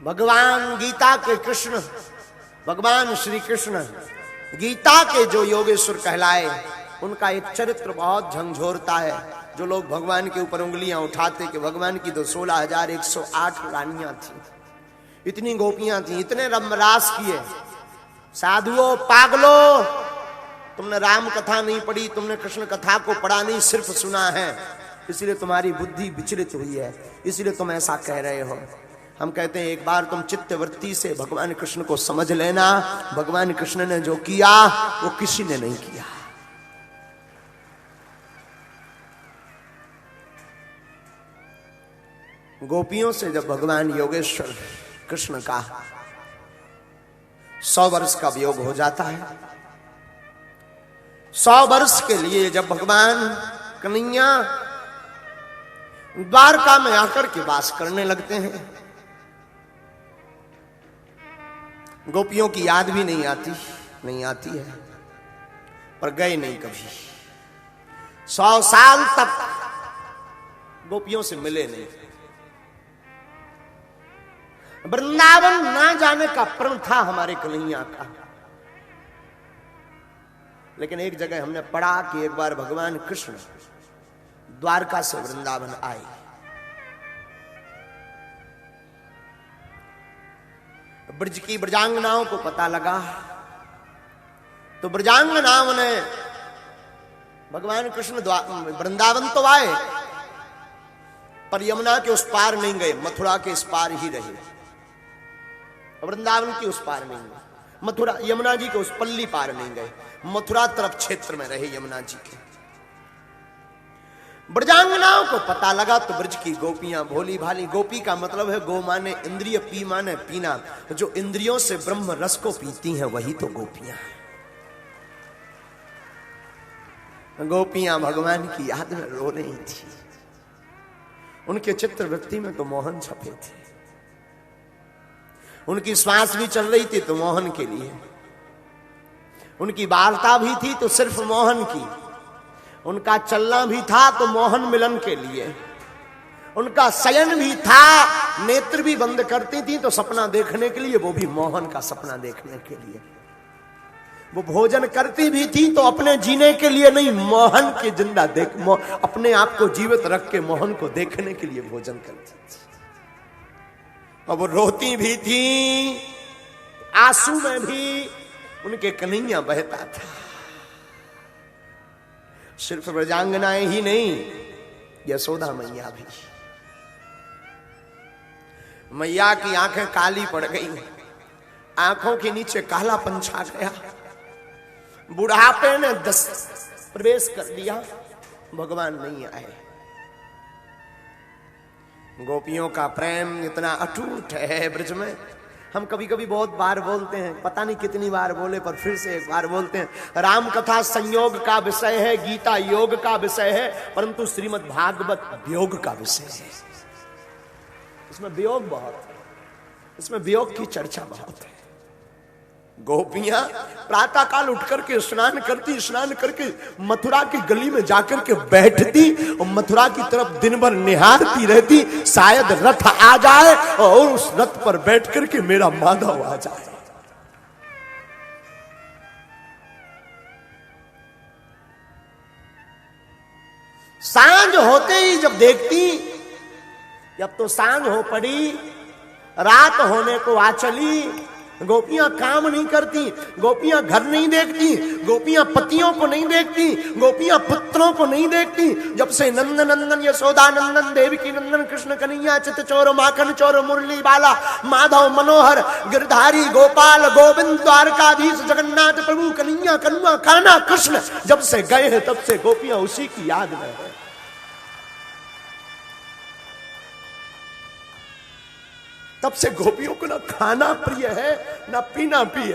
भगवान गीता के कृष्ण, भगवान श्री कृष्ण गीता के जो योगेश्वर कहलाए, उनका एक चरित्र बहुत झंझोरता है। जो लोग भगवान के ऊपर उंगलियां उठाते कि भगवान की तो 16,108 रानियां थी, इतनी गोपियां थी, इतने रमरास किए। साधुओं, पागलों, तुमने राम कथा नहीं पढ़ी, तुमने कृष्ण कथा को पढ़ा नहीं, सिर्फ सुना है, इसलिए तुम्हारी बुद्धि विचलित हुई है, इसलिए तुम ऐसा कह रहे हो। हम कहते हैं एक बार तुम चित्तवृत्ति से भगवान कृष्ण को समझ लेना। भगवान कृष्ण ने जो किया वो किसी ने नहीं किया। गोपियों से जब भगवान योगेश्वर कृष्ण का 100 वर्ष का वियोग हो जाता है, 100 वर्ष के लिए जब भगवान कन्हैया द्वारका में आकर के वास करने लगते हैं, गोपियों की याद भी नहीं आती है, पर गए नहीं कभी। 100 साल तक गोपियों से मिले नहीं। वृंदावन ना जाने का प्रण था हमारे कन्हैया का, लेकिन एक जगह हमने पढ़ा कि एक बार भगवान कृष्ण द्वारका से वृंदावन आए। ब्रज की ब्रजांगनाओं को पता लगा तो ब्रजांगनाओं ने भगवान कृष्ण वृंदावन तो आए, पर यमुना के उस पार नहीं गए, मथुरा के इस पार ही रहे। वृंदावन की उस पार नहीं गए, मथुरा यमुना जी के उस पल्ली पार नहीं गए, मथुरा तरफ क्षेत्र में रहे यमुना जी के। ब्रजांगनाओं को पता लगा तो ब्रज की गोपियां भोली भाली, गोपी का मतलब है गो माने इंद्रिय, पी माने पीना, जो इंद्रियों से ब्रह्म रस को पीती हैं वही तो गोपियां हैं। गोपियां भगवान की याद में रो रही थी, उनके चित्रवृत्ति में तो मोहन छपे थे, उनकी श्वास भी चल रही थी तो मोहन के लिए, उनकी वार्ता भी थी तो सिर्फ मोहन की, उनका चलना भी था तो मोहन मिलन के लिए, उनका शयन भी था, नेत्र भी बंद करती थी तो सपना देखने के लिए, वो भी मोहन का सपना देखने के लिए। वो भोजन करती भी थी तो अपने जीने के लिए नहीं, मोहन के जिंदा देख, अपने आप को जीवित रख के मोहन को देखने के लिए भोजन करती थी। और वो रोती भी थी, आंसू में भी उनके कन्हैया बहता था। सिर्फ ब्रजांगनाएं ही नहीं, यशोदा मैया भी। मैया की आंखें काली पड़ गई, आंखों के नीचे कालापन छा गया, बुढ़ापे ने प्रवेश कर दिया, भगवान नहीं आए। गोपियों का प्रेम इतना अटूट है ब्रज में। हम कभी कभी बहुत बार बोलते हैं, पता नहीं कितनी बार बोले, पर फिर से एक बार बोलते हैं, राम कथा संयोग का विषय है, गीता योग का विषय है, परंतु श्रीमद् भागवत वियोग का विषय है। इसमें वियोग बहुत है, इसमें वियोग की चर्चा बहुत है। गोपियां प्रातः काल उठ करके स्नान करती, स्नान करके मथुरा की गली में जाकर के बैठती और मथुरा की तरफ दिन भर निहारती रहती, शायद रथ आ जाए और उस रथ पर बैठ करके मेरा माधव आ जाए। सांझ होते ही जब देखती, जब तो सांझ हो पड़ी, रात होने को आ चली, गोपियां काम नहीं करती, गोपियां घर नहीं देखती, गोपियां पतियों को नहीं देखती, गोपियां पुत्रों को नहीं देखती। जब से नंद नंदन यशोदा नंदन देवकी नंदन कृष्ण कन्हैया चित चोर माखन चोर मुरली बाला माधव मनोहर गिरधारी गोपाल गोविंद द्वारकाधीश जगन्नाथ प्रभु कन्हैया कन्वा कान्हा कृष्ण जब से गए हैं, तब से गोपियां उसी की याद में है। तब से गोपियों को ना खाना प्रिय है ना पीना प्रिय।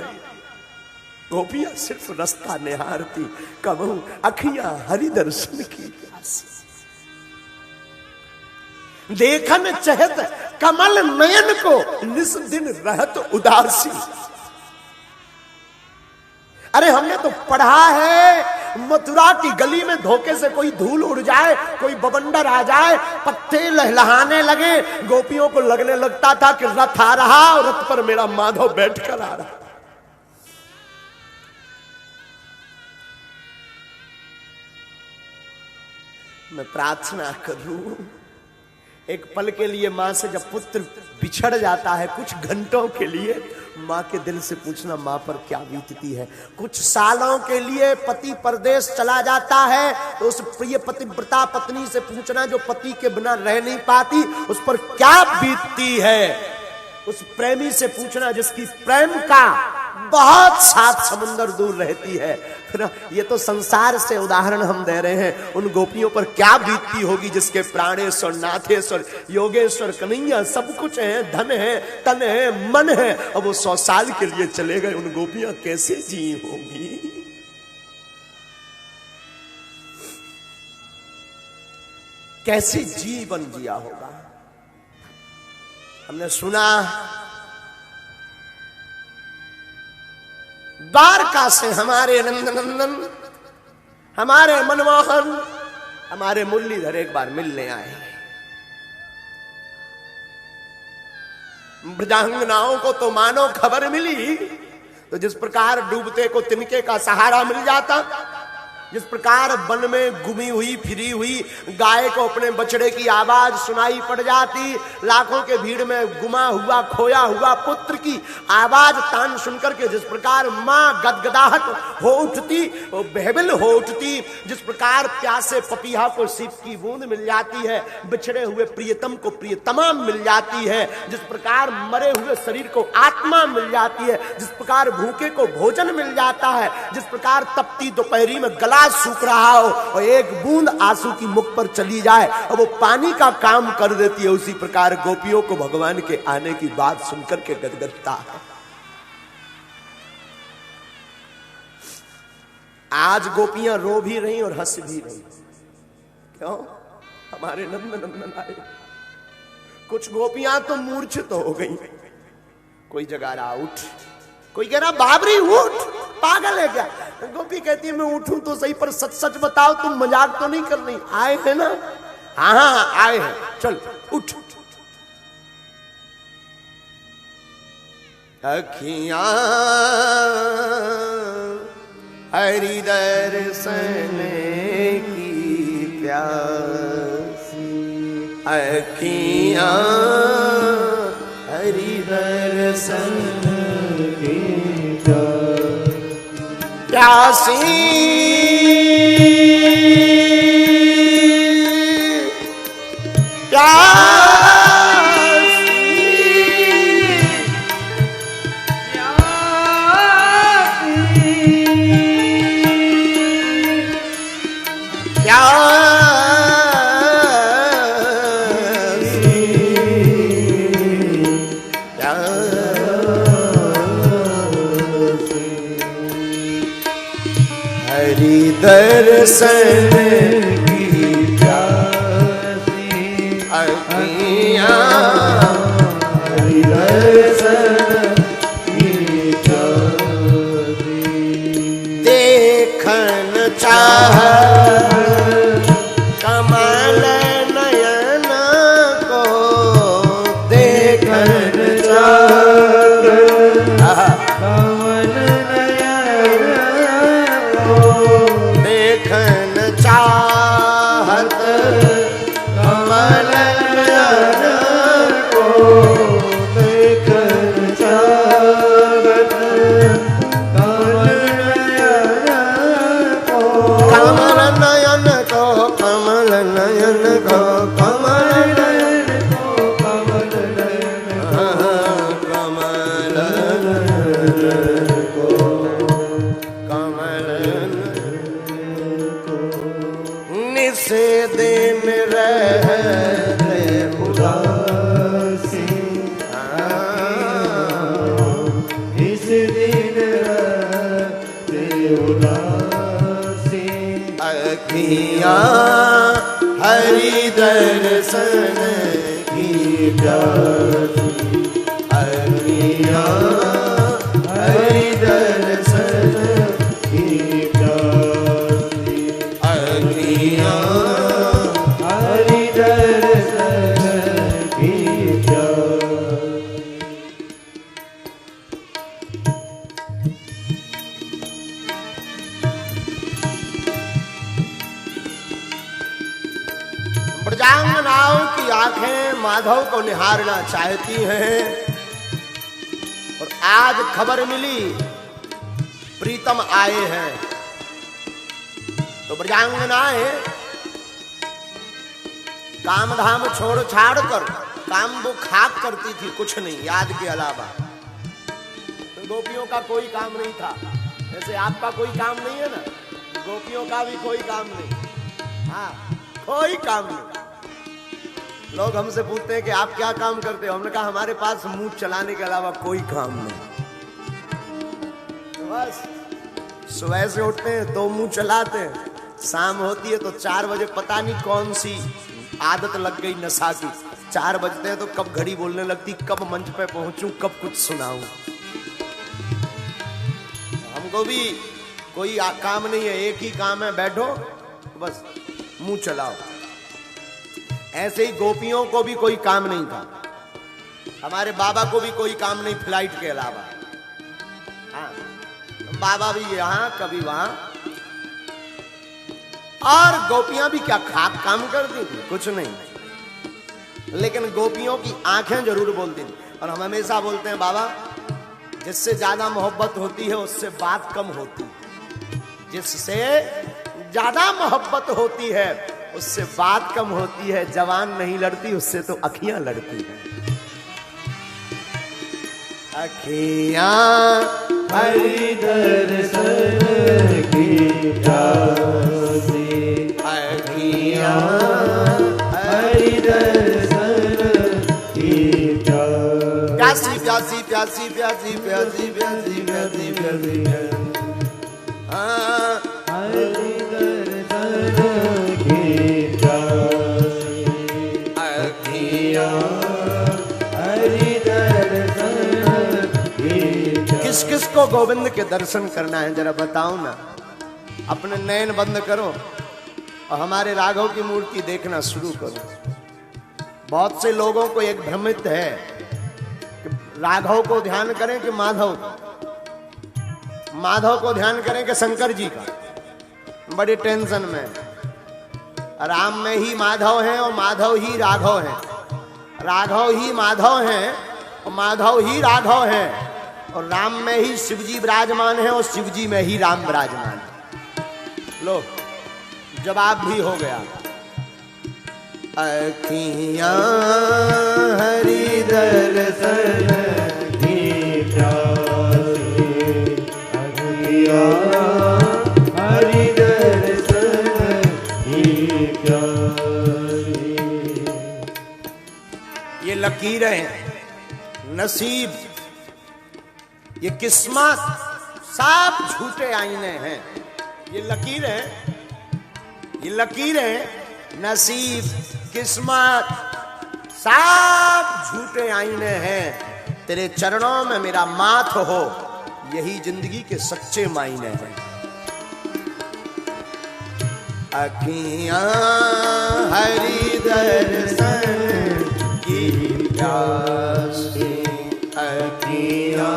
गोपियां सिर्फ रास्ता निहारती, कबहू अखियां हरि दर्शन की प्यासी, देखन चहत कमल नयन को निस दिन रहत उदासी। अरे हमने तो पढ़ा है मथुरा की गली में धोखे से कोई धूल उड़ जाए, कोई बवंडर आ जाए, पत्ते लहलहाने लगे, गोपियों को लगने लगता था कि रथ आ रहा और रथ पर मेरा माधव बैठकर आ रहा। मैं प्रार्थना करूं, एक पल के लिए मां से जब पुत्र बिछड़ जाता है, कुछ घंटों के लिए मां के दिल से पूछना मां पर क्या बीतती है। कुछ सालों के लिए पति परदेश चला जाता है तो उस प्रिय पतिव्रता पत्नी से पूछना जो पति के बिना रह नहीं पाती, उस पर क्या बीतती है। उस प्रेमी से पूछना जिसकी प्रेम का बहुत सात समुंदर दूर रहती है। ये तो संसार से उदाहरण हम दे रहे हैं, उन गोपियों पर क्या बीतती होगी जिसके प्राणेश्वर, नाथेश्वर, योगेश्वर, कन्हैया सब कुछ है, धन है, तन है, मन है, अब वो 100 साल के लिए चले गए, उन गोपियां कैसे जी होगी। कैसे जीवन जिया होगा। हमने सुना द्वारका से हमारे नंदनंदन, हमारे मनमोहन, हमारे मुरलीधर एक बार मिलने आए। ब्रजांगनाओं को तो मानो खबर मिली, तो जिस प्रकार डूबते को तिनके का सहारा मिल जाता, जिस प्रकार वन में घूमी हुई फिरी हुई गाय को अपने बछड़े की आवाज सुनाई पड़ जाती, लाखों के भीड़ में गुमा हुआ खोया हुआ पुत्र की आवाज तान सुनकर के जिस प्रकार मां गदगदाहट हो उठती, वो बहबिल हो उठती, जिस प्रकार प्यासे पपीहा को सीप की बूंद मिल जाती है, बिछड़े हुए प्रियतम को प्रियतमा मिल जाती है, जिस प्रकार मरे हुए शरीर को आत्मा मिल जाती है, जिस प्रकार भूखे को भोजन मिल जाता है, जिस प्रकार तपती दोपहरी में गला सूख रहा हो और एक बूंद आंसू की मुख पर चली जाए और वो पानी का काम कर देती है, उसी प्रकार गोपियों को भगवान के आने की बात सुनकर के गदगदता है। आज गोपियां रो भी रही और हंस भी रही। क्यों? हमारे नंदन आए। कुछ गोपियां तो मूर्छित हो गई, कोई जगा रहा उठ, कोई कह रहा बाबरी उठ, पागल है क्या। गोपी कहती है मैं उठूं तो सही, पर सच सच बताओ तुम मजाक तो नहीं कर रही। आए हैं ना? हाँ आए हैं, चल उठ। अखियां हरि दर्शन की प्यासी, अखियां हरि दर्शन प्यासी, दर्शन की प्यासी, अखियां हरि दर्शन की प्यासी, देखन चाह कमल नयन को, देखन चाह कमल चाहत कमल नयन को, देखन चाहत कमल नयन को, कमल नयन को, कमल नयन को, कमल नयन को, कमल नयन को, कमल से दिन रहते उदासी, इस दिन रहते उदासी, अखियां हरि दर्शन की प्यासी, अखियां हरि दर्शन की प्यासी। ब्रजांगनाओं की आंखें माधव को निहारना चाहती हैं और आज खबर मिली प्रीतम आए हैं। तो ब्रजांगनाएं काम धाम छोड़ छाड़ कर काम वो खाक करती थी, कुछ नहीं याद के अलावा। तो गोपियों का कोई काम नहीं था, जैसे आपका कोई काम नहीं है ना, गोपियों का भी कोई काम नहीं। हाँ, कोई काम नहीं। लोग हमसे पूछते हैं कि आप क्या काम करते हो, हमने कहा हमारे पास मुंह चलाने के अलावा कोई काम नहीं। तो बस सुबह से उठते हैं तो मुंह चलाते हैं, शाम होती है तो 4 बजे पता नहीं कौन सी आदत लग गई नशा की, 4 बजते हैं तो कब घड़ी बोलने लगती, कब मंच पे पहुंचूं, कब कुछ सुनाऊं। हमको भी कोई काम नहीं है, एक ही काम है, बैठो बस मुंह चलाओ। ऐसे ही गोपियों को भी कोई काम नहीं था, हमारे बाबा को भी कोई काम नहीं फ्लाइट के अलावा। हाँ, बाबा भी यहां कभी वहां, और गोपियां भी क्या खाक काम करती थी, कुछ नहीं। लेकिन गोपियों की आंखें जरूर बोलती थी। और हम हमेशा बोलते हैं बाबा, जिससे ज्यादा मोहब्बत होती है उससे बात कम होती है, जिससे ज्यादा मोहब्बत होती है उससे बात कम होती है। जवान नहीं लड़ती, उससे तो अखियां लड़ती हैं। अखियां हरि दर्शन की प्यासी, अखियां हरि दर्शन की प्यासी, प्यासी प्यासी प्यासी प्यासी प्यासी प्यासी प्यासी प्यासी। हाँ, हरि दर्शन की प्यासी, अखियां हरि दर्शन की प्यासी। किस किस को गोविंद के दर्शन करना है जरा बताओ ना। अपने नयन बंद करो और हमारे राघव की मूर्ति देखना शुरू करो। बहुत से लोगों को एक भ्रमित है कि राघव को ध्यान करें कि माधव को, माधव को ध्यान करें कि शंकर जी का। बड़ी टेंशन में, राम में ही माधव हैं और माधव ही राघव हैं, राघव ही माधव हैं और माधव ही राघव हैं, और राम में ही शिवजी विराजमान है और शिवजी में ही राम विराजमान है। लो, जवाब भी हो गया। अखियां हरि दर्शन की प्यासी, अखियां हरि दर्शन की प्यासी। ये लकीरें, नसीब, ये किस्मत सब झूठे आईने हैं। ये लकीरें, नसीब, किस्मत सब झूठे आईने हैं। तेरे चरणों में मेरा माथ हो, यही जिंदगी के सच्चे मायने हैं। अखियां हरि दर्शन की प्यासी, अखियां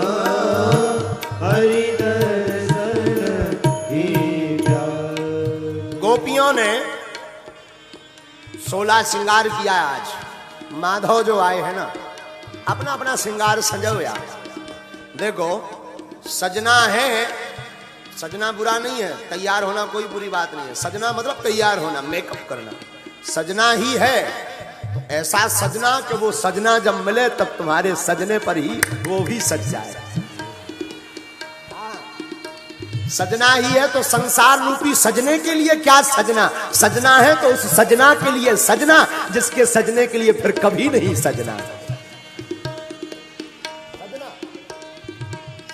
हरि दर्शन की प्यासी। गोपियों ने 16 श्रृंगार किया आज। माधव जो आए हैं ना, अपना अपना श्रृंगार सजो यार। देखो, सजना है, सजना बुरा नहीं है, तैयार होना कोई बुरी बात नहीं है। सजना मतलब तैयार होना, मेकअप करना, सजना ही है। तो ऐसा सजना कि वो सजना जब मिले तब तुम्हारे सजने पर ही वो भी सज जाए। सजना ही है तो संसार रूपी सजने के लिए क्या सजना, सजना है तो उस सजना के लिए सजना, जिसके सजने के लिए फिर कभी नहीं सजना। सजना,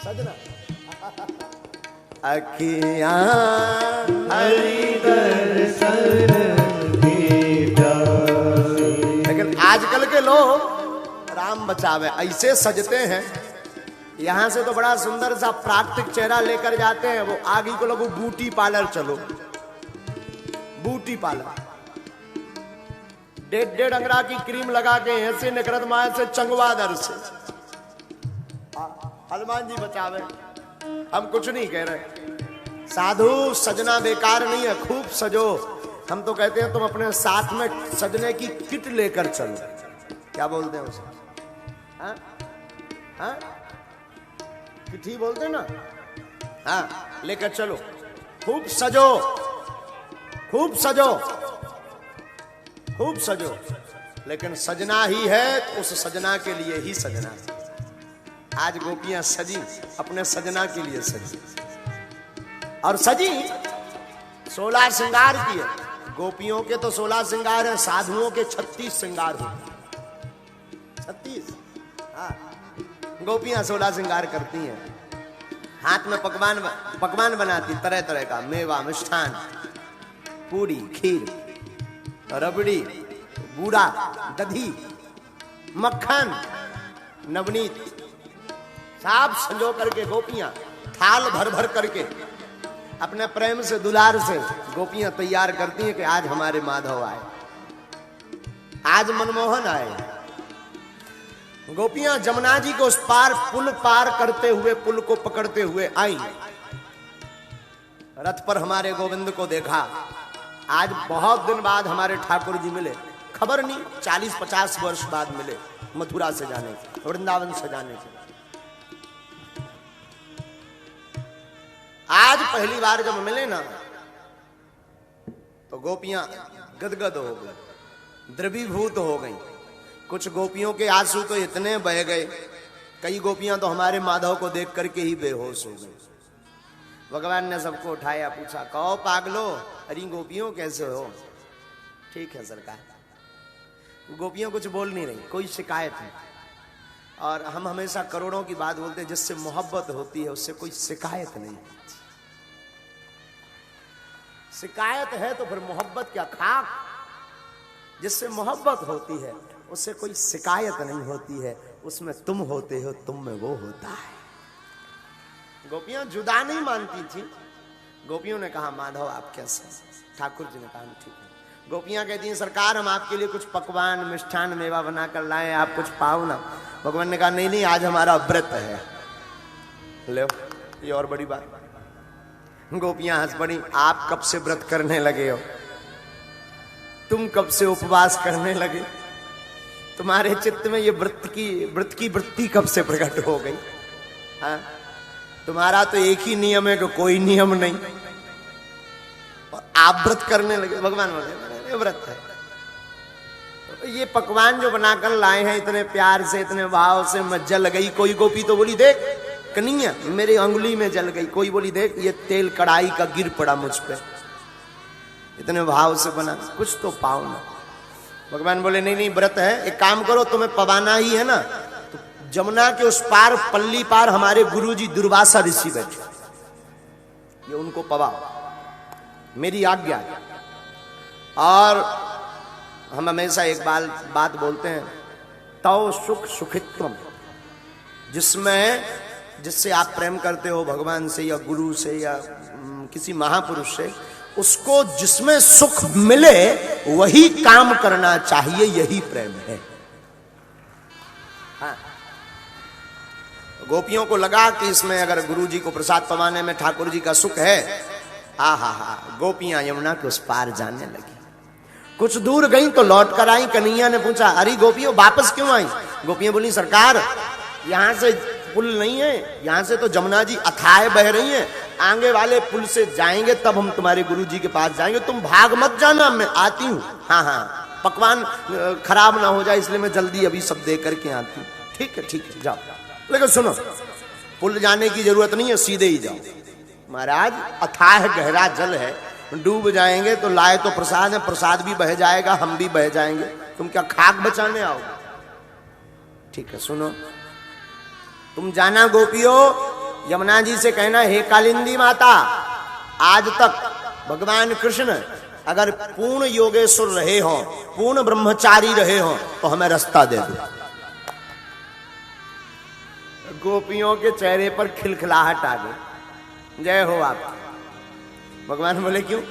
सजना। अखियां हरि दर्शन की प्यासी। लेकिन आजकल के लोग, राम बचावे, ऐसे सजते हैं। यहां से तो बड़ा सुंदर सा प्राकृतिक चेहरा लेकर जाते हैं, वो आगे को लोग ब्यूटी पार्लर चलो, ब्यूटी पार्लर, 1.5 अंगरा की क्रीम लगा के ऐसे निकरत माए से चंगवा दर से। हनुमान जी बचावे, हम कुछ नहीं कह रहे। साधु, सजना बेकार नहीं है, खूब सजो। हम तो कहते हैं तुम अपने साथ में सजने की किट लेकर चलो। क्या बोलते हैं उसे? हाँ हाँ, किट ही बोलते हैं ना। हाँ, लेकर चलो, खूब सजो, खूब सजो, खूब सजो। लेकिन सजना ही है तो उस सजना के लिए ही सजना। आज गोपियां सजी, अपने सजना के लिए सजी, और सजी 16 श्रृंगार की है। गोपियों के तो 16 श्रृंगार है, साधुओं के 36 श्रृंगार होते, 36। हाँ, गोपियां 16 श्रृंगार करती हैं। हाथ में पकवान बनाती, तरह तरह का मेवा, मिष्ठान, पूरी, खीर, रबड़ी, बूढ़ा, दधी, मक्खन, नवनीत, सब संजो करके गोपियां थाल भर भर करके अपने प्रेम से, दुलार से गोपियां तैयार करती हैं कि आज हमारे माधव आए, आज मनमोहन आए। गोपियां जमुना जी को उस पार, पुल पार करते हुए, पुल को पकड़ते हुए आई। रथ पर हमारे गोविंद को देखा। आज बहुत दिन बाद हमारे ठाकुर जी मिले, खबर नहीं 40-50 वर्ष बाद मिले, मथुरा से जाने के, वृंदावन से जाने के। आज पहली बार जब मिले ना तो गोपियां गदगद हो गई, द्रवीभूत हो गई। कुछ गोपियों के आंसू तो इतने बह गए, कई गोपियां तो हमारे माधव को देख करके ही बेहोश हो गई। भगवान ने सबको उठाया, पूछा, कहो पागलो, अरे गोपियों कैसे हो? ठीक है सरकार। गोपियां कुछ बोल नहीं रही, कोई शिकायत नहीं। और हम हमेशा करोड़ों की बात बोलते हैं, जिससे मोहब्बत होती है उससे कोई शिकायत नहीं। शिकायत है तो फिर मोहब्बत क्या खाक। जिससे मोहब्बत होती है उससे कोई शिकायत नहीं होती है, उसमें तुम होते हो, तुम में वो होता है। गोपियां जुदा नहीं मानती थी। गोपियों ने कहा, माधव आप कैसे? ठाकुर जी ने कहा, ठीक है। गोपियां कहती हैं, सरकार हम आपके लिए कुछ पकवान, मिष्ठान, मेवा बना कर लाए, आप कुछ पाओ ना। भगवान ने कहा, नहीं नहीं, आज हमारा व्रत है। लो, ये और बड़ी बात। गोपियां हंस पड़ी, आप कब से व्रत करने लगे हो? तुम कब से उपवास करने लगे? तुम्हारे चित्त में ये व्रत की वृत्ति कब से प्रकट हो गई? हाँ, तुम्हारा तो एक ही नियम है कि कोई नियम नहीं, और आप व्रत करने लगे। भगवान बोले, ये व्रत है। तो ये पकवान जो बनाकर लाए हैं इतने प्यार से, इतने भाव से, मैं जल गई। कोई गोपी तो बोली, देख कन्हैया मेरी अंगुली में जल गई। कोई बोली, देख ये तेल कढ़ाई का गिर पड़ा मुझ पे। इतने भाव से बना, कुछ तो पाओ ना। भगवान बोले, नहीं नहीं, व्रत है, एक काम करो, तुम्हें पवाना ही है ना, तो जमुना के उस पार, पल्ली पार हमारे गुरुजी दुर्वासा ऋषि बैठे, ये उनको पवाओ, मेरी आज्ञा। और हम हमेशा एक बात बोलते हैं, तव सुख सुखित्वम, जिससे आप प्रेम करते हो भगवान से या गुरु से या किसी महापुरुष से, उसको जिसमें सुख मिले वही काम करना चाहिए, यही प्रेम है। हाँ। गोपियों को लगा कि इसमें अगर गुरु जी को प्रसाद पवाने में ठाकुर जी का सुख है, हा, गोपियां यमुना के उस पार जाने लगी। कुछ दूर गई तो लौट कर आई। कन्हैया ने पूछा, अरे गोपियों वापस क्यों आई? गोपियां बोली, सरकार यहां से पुल नहीं है, यहां से तो जमुना जी अथाह बह रही हैं, आगे वाले पुल से जाएंगे तब हम तुम्हारे गुरु जी के पास जाएंगे, तुम भाग मत जाना, मैं आती हूँ। हाँ, पकवान खराब ना हो जाए इसलिए मैं जल्दी अभी सब दे करके आती हूँ। ठीक है, जाओ। लेकिन सुनो, पुल जाने की जरूरत नहीं है, सीधे ही जाओ। महाराज अथाह गहरा जल है, डूब जाएंगे तो लाए तो प्रसाद है, प्रसाद भी बह जाएगा, हम भी बह जाएंगे, तुम क्या खाक बचाने आओगे? ठीक है, सुनो, तुम जाना गोपियों, यमुना जी से कहना, हे कालिंदी माता, आज तक भगवान कृष्ण अगर पूर्ण योगेश्वर रहे हो, पूर्ण ब्रह्मचारी रहे हो, तो हमें रास्ता दे दो। गोपियों के चेहरे पर खिलखिलाहट आ गई, जय हो आपकी। भगवान बोले, क्यों?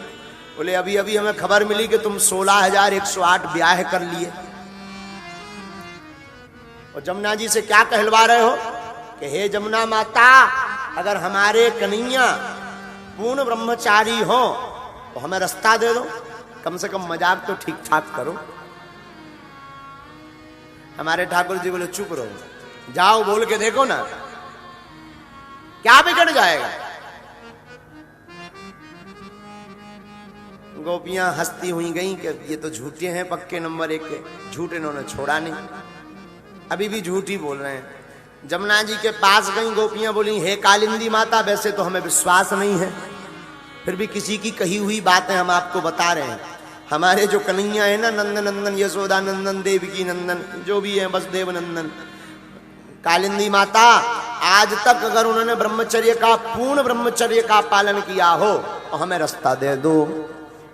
बोले, अभी अभी हमें खबर मिली कि तुम 16,108 ब्याह कर लिए, और जमुना जी से क्या कहलवा रहे हो कि हे जमुना माता, अगर हमारे कन्हैया पूर्ण ब्रह्मचारी हो तो हमें रास्ता दे दो। कम से कम मजाक तो ठीक ठाक करो। हमारे ठाकुर जी बोले चुप रहो, जाओ बोल के देखो ना क्या बिगड़ जाएगा। गोपियां हंसती हुई गईं कि ये तो झूठे हैं पक्के नंबर 1 के, झूठ इन्होंने छोड़ा नहीं, अभी भी झूठ ही बोल रहे हैं। जमुना जी के पास गई गोपियां, बोली हे कालिंदी माता, वैसे तो हमें विश्वास नहीं है, फिर भी किसी की कही हुई बातें हम आपको बता रहे हैं। हमारे जो कन्हैया है ना, नंद नंदन यशोदा नंदन देवकी नंदन जो भी है वसुदेव नंदन, कालिंदी माता आज तक अगर उन्होंने ब्रह्मचर्य का पूर्ण ब्रह्मचर्य का पालन किया हो तो हमें रास्ता दे दो।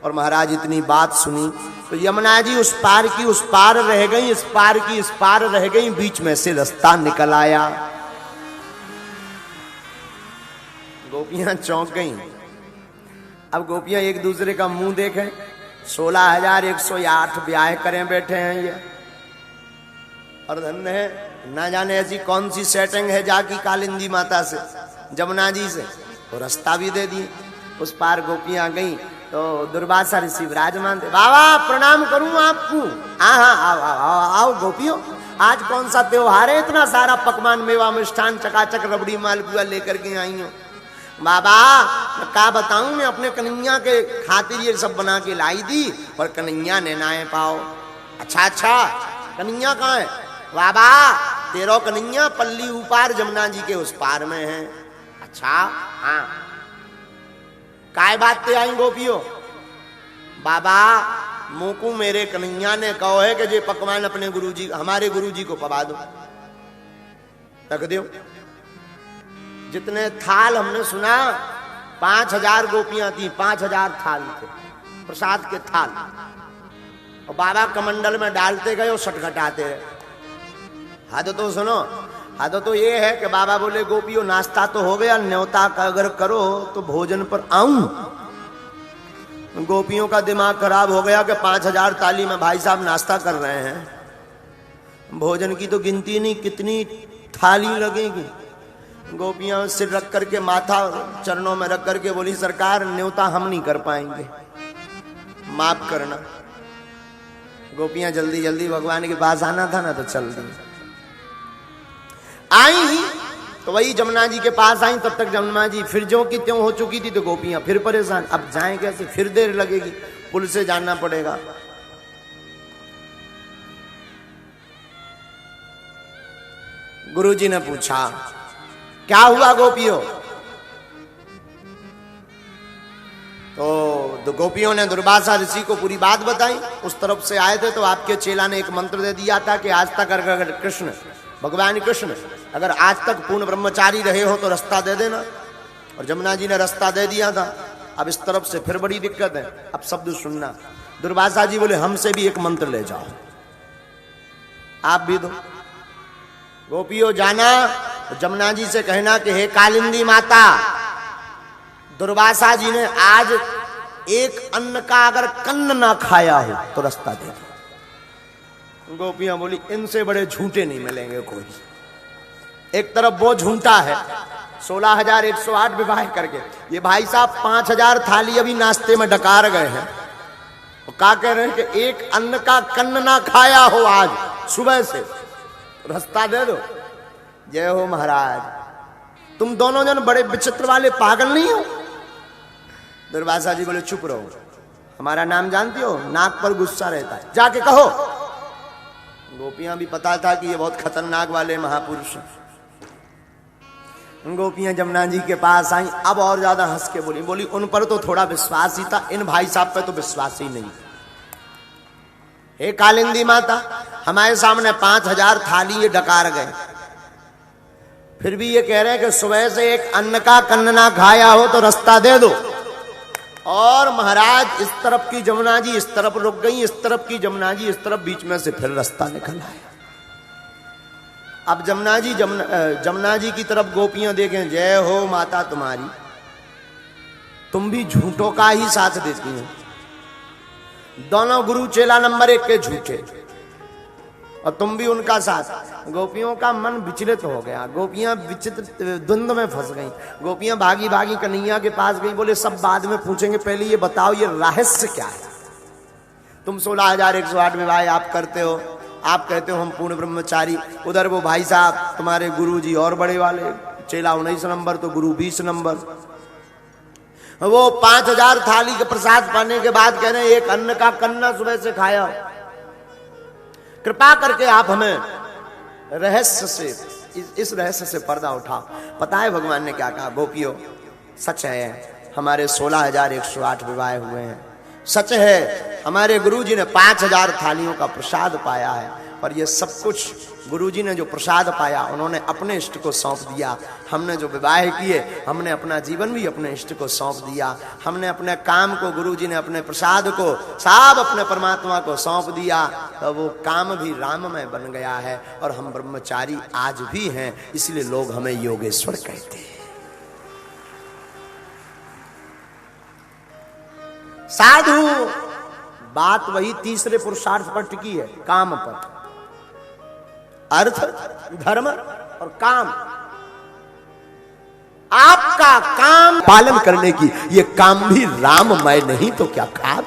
और महाराज इतनी बात सुनी तो यमुना जी उस पार की उस पार रह गई, इस पार की इस पार रह गई, बीच में से रास्ता निकल आया। गोपियां चौंक गईं। अब गोपियां एक दूसरे का मुंह देखें, 16,108 ब्याह करें बैठे हैं ये, और धन्य है ना जाने ऐसी कौन सी सेटिंग है जाकी कालिंदी माता से जमुना जी से, तो रास्ता भी दे दिए। उस पार गोपियां गई तो दुर्वासा ऋषि विराजमान थे। बाबा प्रणाम करूं आपको? हाँ आओ आओ आओ आओ गोपियों, आज कौन सा त्योहार है, इतना सारा पकवान मेवा मिष्ठान चकाचक रबड़ी मालपुआ लेकर के आई हो। बाबा क्या बताऊं, मैं अपने कन्हैया के खातिर ये सब बना के लाई थी, पर कन्हैया ने ना पाओ। अच्छा कन्हैया कहाँ है? बाबा तेरो कन्हैया पल्ली ऊपर जमुना जी के उस पार में है। अच्छा हाँ, काय बात पे आई गोपियों? बाबा मोकू मेरे कन्हैया ने कहो है कि जे पकवान अपने गुरुजी हमारे गुरुजी को पवा दो, रख दो। जितने थाल हमने सुना 5,000 गोपियां थी, 5,000 थाल थे प्रसाद के थाल, और बाबा कमंडल में डालते गए और सटखटाते रहे। हद तो सुनो, हद तो ये है कि बाबा बोले गोपियों नाश्ता तो हो गया, न्योता का अगर करो तो भोजन पर आऊं। गोपियों का दिमाग खराब हो गया कि 5,000 थाली में भाई साहब नाश्ता कर रहे हैं, भोजन की तो गिनती नहीं कितनी थाली लगेगी। गोपियां सिर रख करके माथा चरणों में रख करके बोली सरकार न्योता हम नहीं कर पाएंगे, माफ करना। गोपियां जल्दी जल्दी भगवान के पास आना था ना, तो चल दी आई तो वही जमुना जी के पास आई। तब तक जमुना जी फिर जो कि त्यों हो चुकी थी, तो गोपियां फिर परेशान, अब जाएं कैसे, फिर देर लगेगी, पुल से जाना पड़ेगा। गुरुजी ने पूछा क्या हुआ गोपियों? तो गोपियों ने दुर्वासा ऋषि को पूरी बात बताई। उस तरफ से आए थे तो आपके चेला ने एक मंत्र दे दिया था कि आज तक अगर कृष्ण भगवान कृष्ण अगर आज तक पूर्ण ब्रह्मचारी रहे हो तो रास्ता दे देना। और जमुना जी ने रास्ता दे दिया था। अब इस तरफ से फिर बड़ी दिक्कत है, अब शब्द सुनना। दुर्वासा जी बोले हमसे भी एक मंत्र ले जाओ, आप भी दो। गोपियों जाना तो जमुना जी से कहना कि हे कालिंदी माता, दुर्वासा जी ने आज एक अन्न का अगर कन्न ना खाया हो तो रास्ता दे दो। गोपियां बोली इनसे बड़े झूठे नहीं मिलेंगे कोई। एक तरफ वो झूठा है 16,108 विवाह करके, ये भाई साहब 5,000 थाली अभी नाश्ते में डकार गए हैं। और क्या कह रहे हैं कि एक अन्न का कन्न ना खाया हो आज सुबह से, रास्ता दे दो। जय हो महाराज, तुम दोनों जन बड़े विचित्र वाले पागल नहीं हो? दुर्वासा जी बोले चुप रहो, हमारा नाम जानती हो, नाक पर गुस्सा रहता है, जाके कहो। गोपियां भी पता था कि ये बहुत खतरनाक वाले महापुरुष हैं। गोपियां जमुना जी के पास आई, अब और ज्यादा हंस के बोली उन पर तो थोड़ा विश्वास ही था, इन भाई साहब पे तो विश्वास ही नहीं। हे कालिंदी माता, हमारे सामने 5,000 थाली ये डकार गए, फिर भी ये कह रहे हैं कि सुबह से एक अन्न का कन्न ना खाया हो तो रास्ता दे दो। और महाराज इस तरफ की जमुना जी इस तरफ रुक गई, इस तरफ की जमुना जी इस तरफ, बीच में से फिर रास्ता निकल आया। अब जमुना जी की तरफ गोपियां देखें, जय हो माता तुम्हारी, तुम भी झूठों का ही साथ देती हो। दोनों गुरु चेला नंबर 1 के झूठे, और तुम भी उनका साथ। गोपियों का मन विचलित हो गया, गोपियां विचित्र द्वंद्व में फंस गईं। गोपियां भागी भागी कन्हैया के पास गई, बोले सब बाद में पूछेंगे, पहले ये बताओ ये रहस्य क्या है। तुम 16,108 विवाह आप करते हो, आप कहते हो हम पूर्ण ब्रह्मचारी। उधर वो भाई साहब तुम्हारे गुरु जी और बड़े वाले, चेला 19 नंबर तो गुरु 20 नंबर। वो 5,000 थाली के प्रसाद पाने के बाद कह रहे हैं एक अन्न का कन्ना सुबह से खाया, कृपा करके आप हमें रहस्य से, इस रहस्य से पर्दा उठाओ। पता है भगवान ने क्या कहा? गोपियों, सच है हमारे 16,108 विवाह हुए हैं, सच है हमारे गुरुजी ने 5,000 थालियों का प्रसाद पाया है, और ये सब कुछ गुरुजी ने जो प्रसाद पाया उन्होंने अपने इष्ट को सौंप दिया। हमने जो विवाह किए हमने अपना जीवन भी अपने इष्ट को सौंप दिया। हमने अपने काम को, गुरुजी ने अपने प्रसाद को सब अपने परमात्मा को सौंप दिया, तो वो काम भी राममय बन गया है। और हम ब्रह्मचारी आज भी हैं, इसलिए लोग हमें योगेश्वर कहते हैं। साधु बात वही तीसरे पुरुषार्थ पर टिकी है, काम पर। अर्थ, धर्म और काम, आपका काम पालन करने की, ये काम भी राममय नहीं तो क्या खाक